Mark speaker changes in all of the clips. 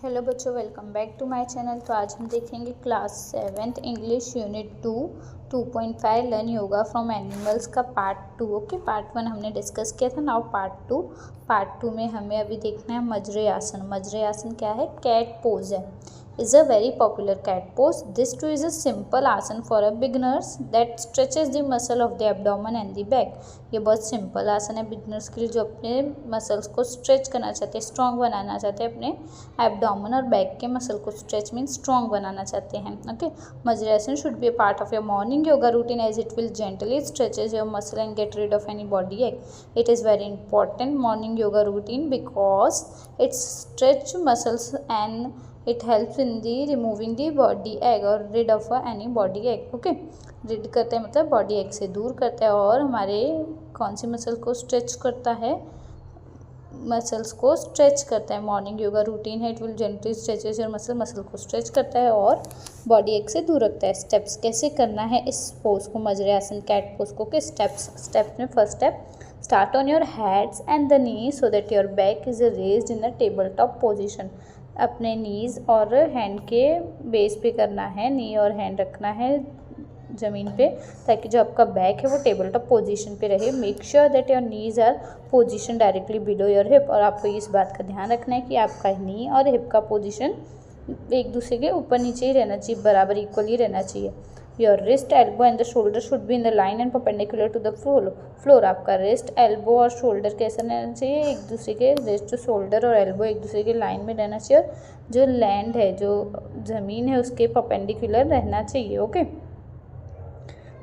Speaker 1: Hello बच्चों, welcome back to my channel. तो आज हम देखेंगे class 7th English unit 2.5 learn yoga from animals का पार्ट 2। ओके, पार्ट 1 हमने डिस्कस किया था। नाउ पार्ट टू में हमें अभी देखना है मजरे आसन। मजरे आसन क्या है? कैट पोज है। is a very popular cat pose. This too is a simple आसन for a beginners that stretches the muscle of the abdomen and the back. ये बहुत सिंपल आसन है बिगनर्स के लिए जो अपने मसल्स को स्ट्रेच करना चाहते हैं, स्ट्रॉन्ग बनाना चाहते हैं, अपने एब्डोमेन और बैक के मसल को स्ट्रेच मीन स्ट्रॉन्ग बनाना चाहते हैं। ओके, मजरे आसन should be a part of your morning yoga routine as it will gently stretches your muscle and get rid of any body ache. It is very important morning yoga routine because it stretch muscles and it helps in the removing the body ache or rid of any body ache. Okay, rid करते हैं मतलब body एक से दूर करता है और हमारे कौन सी मसल को स्ट्रेच करता है? मसल्स को स्ट्रेच करता है। मॉर्निंग योगा रूटीन है, it will gently stretches your muscle को स्ट्रेच करता है और बॉडी एक से दूर रखता है। स्टेप्स कैसे करना है इस पोज को, मजरे आसन कैट पोज को? के स्टेप्स में first step, start on your hands and the knee so that your back is raised in the table top position. अपने नीज़ और हैंड के बेस पे करना है, नी और हैंड रखना है ज़मीन पे ताकि जो आपका बैक है वो टेबल टॉप पोजीशन पे रहे। Make sure that your knees are position directly below your hip. और आपको इस बात का ध्यान रखना है कि आपका नी और हिप का पोजीशन एक दूसरे के ऊपर नीचे ही रहना चाहिए, बराबर इक्वली रहना चाहिए। Your wrist, elbow and the shoulder should be in the line and perpendicular to the floor. आपका रिस्ट, एल्बो और शोल्डर कैसा रहना चाहिए? एक दूसरे के रिस्ट, शोल्डर और एल्बो एक दूसरे के लाइन में रहना चाहिए और जो लैंड है, जो ज़मीन है, उसके परपेंडिकुलर रहना चाहिए। ओके,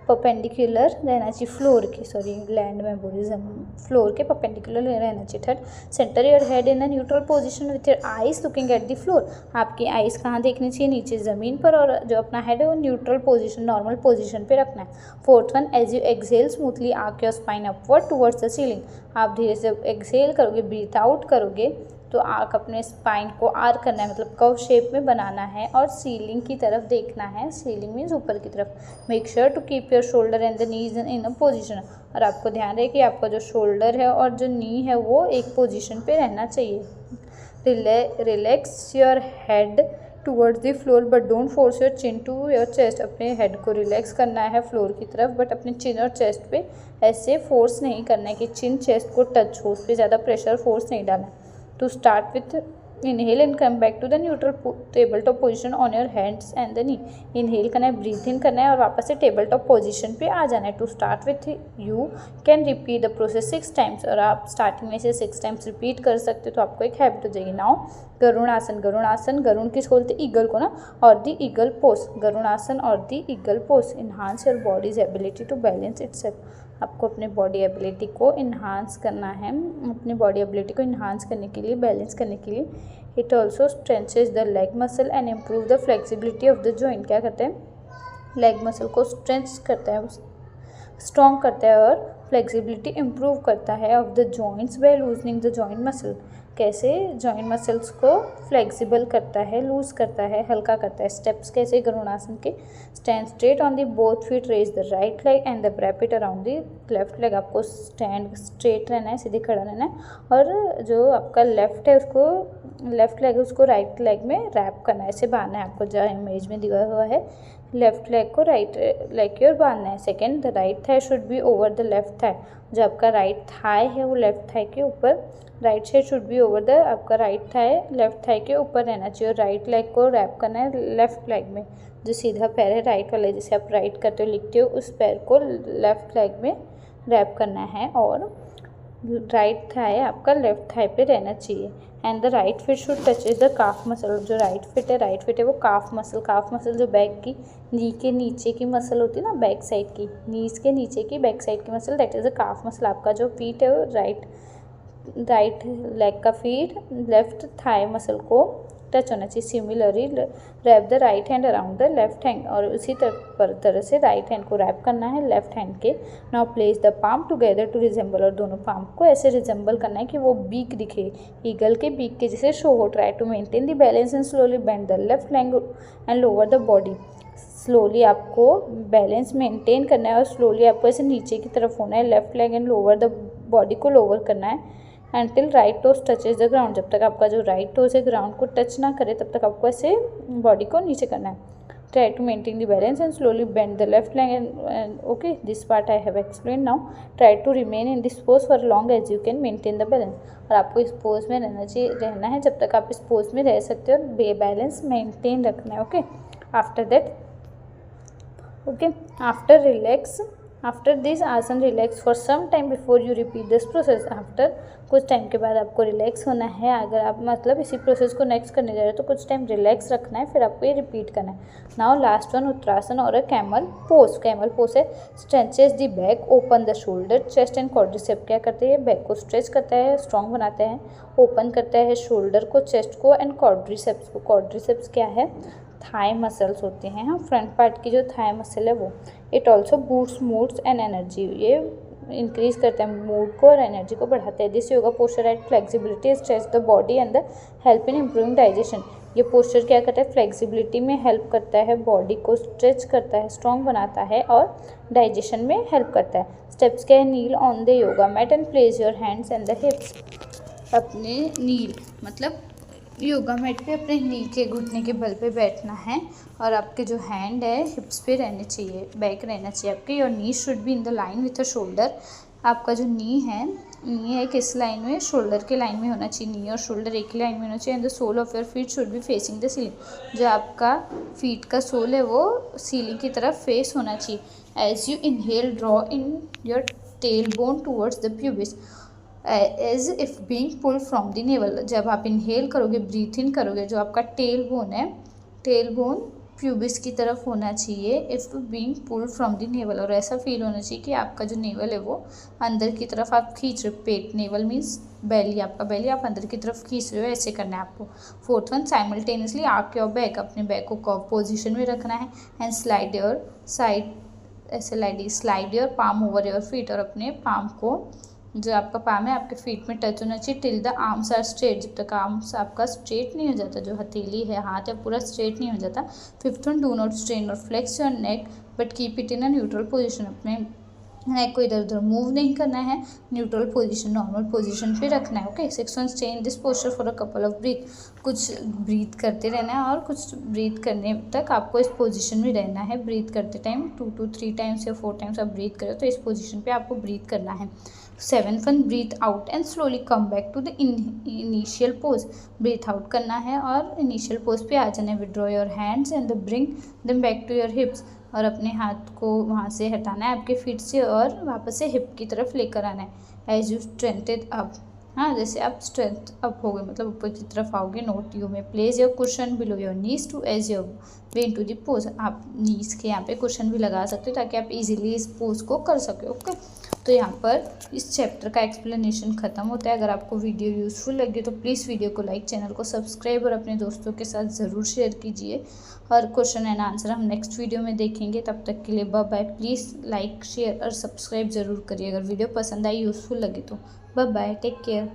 Speaker 1: परपेंडिकुलर रहना चाहिए फ्लोर के, सॉरी लैंड में बोली, फ्लोर के परपेंडिकुलर रहना चाहिए। Third, centre your head in a neutral position with your eyes looking at the floor. आपकी आइज कहाँ देखनी चाहिए? नीचे ज़मीन पर, और जो अपना हेड है वो न्यूट्रल पोजीशन, नॉर्मल पोजीशन पे रखना है। Fourth one, as you exhale smoothly arch your spine upward towards the ceiling. आप धीरे से एक्सहेल करोगे, ब्रीथ आउट करोगे तो आर्क, अपने स्पाइन को आर्क करना है, मतलब कर्व शेप में बनाना है और सीलिंग की तरफ देखना है। सीलिंग मीन्स ऊपर की तरफ। Make sure to keep your shoulder and the knees in a position. और आपको ध्यान रहे कि आपका जो शोल्डर है और जो नी है वो एक पोजीशन पे रहना चाहिए। Relax your head towards the floor but don't force your chin to your chest. अपने हेड को रिलैक्स करना है फ्लोर की तरफ, बट अपने चिन और चेस्ट पे ऐसे फोर्स नहीं करना है कि चिन चेस्ट को टच हो, उस पर ज़्यादा प्रेशर फोर्स नहीं डालना है। To start with, inhale and come back to the neutral tabletop position on your hands and the knee. Inhale करना है, breathe in करना है और वापस से tabletop position पे आ जाना है। To start with, you can repeat the process 6 times। और आप स्टार्टिंग में से 6 times रिपीट कर सकते हो तो आपको एक हैबिट हो जाएगी। नाउ गरुण आसन। गरुण आसन, गरुण किसको बोलते हैं? ईगल को ना। और the eagle pose, Garuda asana और the eagle pose enhance your body's ability to balance itself. आपको अपने बॉडी एबिलिटी को इन्हांस करना है, अपनी बॉडी एबिलिटी को इन्हांस करने के लिए, बैलेंस करने के लिए। It also stretches the leg muscle and improve the flexibility of the joint. क्या करते हैं? लेग मसल को स्ट्रेंच करता है, स्ट्रॉन्ग करता है और फ्लेक्सिबिलिटी इम्प्रूव करता है of the joints by loosening the joint muscle. कैसे? जॉइंट मसल्स को फ्लेक्सिबल करता है, लूज करता है, हल्का करता है। स्टेप्स कैसे गरुणासन के? Stand straight on the both feet, raise the right leg and the wrap it around the left leg. आपको स्टैंड स्ट्रेट रहना है, सीधे खड़ा रहना है और जो आपका लेफ्ट है उसको, लेफ्ट लेग है उसको राइट लेग में रैप करना है, ऐसे बांधना है। आपको जो इमेज में दिया हुआ है, लेफ्ट लेग को राइट लेग की ओर बांधना है। Second, the right thigh should be over the left thigh. जो आपका राइट थाई है वो लेफ्ट थाई के ऊपर, right side should be over the, आपका राइट थाई लेफ्ट थाई के ऊपर रहना चाहिए। और राइट लेग को रैप करना है लेफ्ट लेग में। जो सीधा पैर है राइट वाला, जैसे आप राइट करते हो लिखते हो, उस पैर को लेफ्ट लेग में रैप करना है और राइट थाई आपका लेफ्ट थाई पे रहना चाहिए। And the right fit should touch the calf muscle. जो राइट फिट है वो काफ मसल जो बैक की, नी के नीचे की मसल होती है ना, बैक साइड की, नीज के नीचे की बैक साइड की muscle, that is the calf muscle. आपका जो फीट है वो राइट लेग का फीट लेफ्ट थाई मसल को टच होना चाहिए। Similarly wrap the right hand around the left hand. और उसी तरह से राइट हैंड को रैप करना है लेफ्ट हैंड के। Now place the palm together to resemble. और दोनों पाम को ऐसे रिजेंबल करना है कि वो बीक दिखे, ईगल के बीक के जैसे शो हो। Try to maintain the balance and slowly bend the left leg and lower the body. Slowly आपको बैलेंस मेंटेन करना है और स्लोली आपको ऐसे नीचे की तरफ होना है, left leg and lower the body को लोअर करना है। until right toes touches the ground, जब तक आपका जो राइट टोज है ग्राउंड को टच ना करे तब तक आपको ऐसे बॉडी को नीचे करना है. Try to maintain the balance and slowly bend the left leg and okay, this part I have explained. Now try to remain in this pose for long as you can maintain the balance. और आपको इस pose में रहना है जब तक आप इस पोज में रह सकते हो और बैलेंस मेंटेन रखना है. Okay, after that after this asana relax for some time before you repeat this process. After कुछ टाइम के बाद आपको रिलैक्स होना है. अगर आप मतलब इसी प्रोसेस को नेक्स्ट करने जा रहे हो तो कुछ टाइम रिलैक्स रखना है, फिर आपको ये रिपीट करना है. नाउ लास्ट वन, उत्तरासन और a camel pose. Camel pose है stretches the back, open the shoulder, chest and quadriceps. क्या करते हैं, बैक को स्ट्रेच करता है, स्ट्रॉन्ग बनाता है, ओपन करता है शोल्डर को, चेस्ट को एंड क्वाड्रिसेप्स को. क्वाड्रिसेप्स क्या है, थाई मसल्स होते हैं. हाँ, फ्रंट पार्ट की जो थाई मसल है वो. It also boost moods and energy. ये इंक्रीज करता है मूड को और एनर्जी को बढ़ाता है. This yoga posture at flexibility stretch the body and the help in improving digestion. ये पोस्चर क्या करता है, फ्लेक्सिबिलिटी में हेल्प करता है, बॉडी को स्ट्रेच करता है, स्ट्रॉन्ग बनाता है और डाइजेशन में हेल्प करता है. स्टेप्स क्या है, kneel on the yoga mat and place your hands and the hips. अपने नील मतलब योगा मैट पे अपने नी के घुटने के बल पे बैठना है और आपके जो हैंड है हिप्स पे रहने चाहिए, बैक रहना चाहिए आपके. Your knee should be in the line with a shoulder. आपका जो नी है किस लाइन में, शोल्डर के लाइन में होना चाहिए. नी और शोल्डर एक ही लाइन में होना चाहिए. And the sole of your feet should be facing the ceiling. जो आपका फीट का सोल है वो सीलिंग की तरफ फेस होना चाहिए. As you inhale draw in your tail bone towards the pubis as if being pull from the navel. जब आप इनहेल करोगे, ब्रीथ इन करोगे, जो आपका टेल बोन है, टेल बोन प्यूबिस की तरफ होना चाहिए. If being pull from the navel, और ऐसा फील होना चाहिए कि आपका जो नेवल है वो अंदर की तरफ आप खींच रहे हो. पेट, नेवल मीन्स बेली, आपका बेली आप अंदर की तरफ खींच रहे हो, ऐसे करना है आपको. Fourth one, simultaneously arc your back. अपने बैक को कर्व पोजिशन में रखना है. एंड स्लाइड योर साइड, ऐसे slide your palm over your feet. और अपने पाम को, जो आपका पाम है आपके फीट में टच होना चाहिए. Till the arms are straight. जब तक आर्म्स आपका स्ट्रेट नहीं हो जाता, जो हथेली है, हाथ है, पूरा स्ट्रेट नहीं हो जाता. Fifth one, do not strain or flex your neck but keep it in a neutral position. अपने नेक को इधर उधर मूव नहीं करना है, न्यूट्रल पोजीशन, नॉर्मल पोजीशन पे रखना है. Okay. Six one, stay in this posture for a couple of breath. कुछ ब्रीथ करते रहना है और कुछ ब्रीथ करने तक आपको इस पोजीशन में रहना है. ब्रीथ करते टाइम 2 to 3 टाइम्स या 4 टाइम्स आप ब्रीथ करो तो इस पोजीशन पे आपको ब्रीथ करना है. 7th one, breathe out and slowly come back to the initial pose. Breathe out करना है और इनिशियल पोज पे आ जाना है. Withdraw your hands and bring them back to your hips. और अपने हाथ को वहाँ से हटाना है आपके फीट से और वापस से हिप की तरफ लेकर आना है. As you straightened up. हाँ, जैसे आप स्ट्रेंथ अप हो गए मतलब ऊपर की तरफ आओगे. Note you may place your cushion below your knees to ease your way into the pose. आप नीज के यहाँ पे कुशन भी लगा सकते हो ताकि आप इजीली इस पोज को कर सके. ओके. तो यहाँ पर इस चैप्टर का एक्सप्लेनेशन ख़त्म होता है. अगर आपको वीडियो यूज़फुल लगे तो प्लीज़ वीडियो को लाइक, चैनल को सब्सक्राइब और अपने दोस्तों के साथ ज़रूर शेयर कीजिए. और क्वेश्चन एंड आंसर हम नेक्स्ट वीडियो में देखेंगे. तब तक के लिए bye bye. Please like, share और सब्सक्राइब ज़रूर करिए अगर वीडियो पसंद आई, यूज़फुल लगे तो. Bye bye, take care.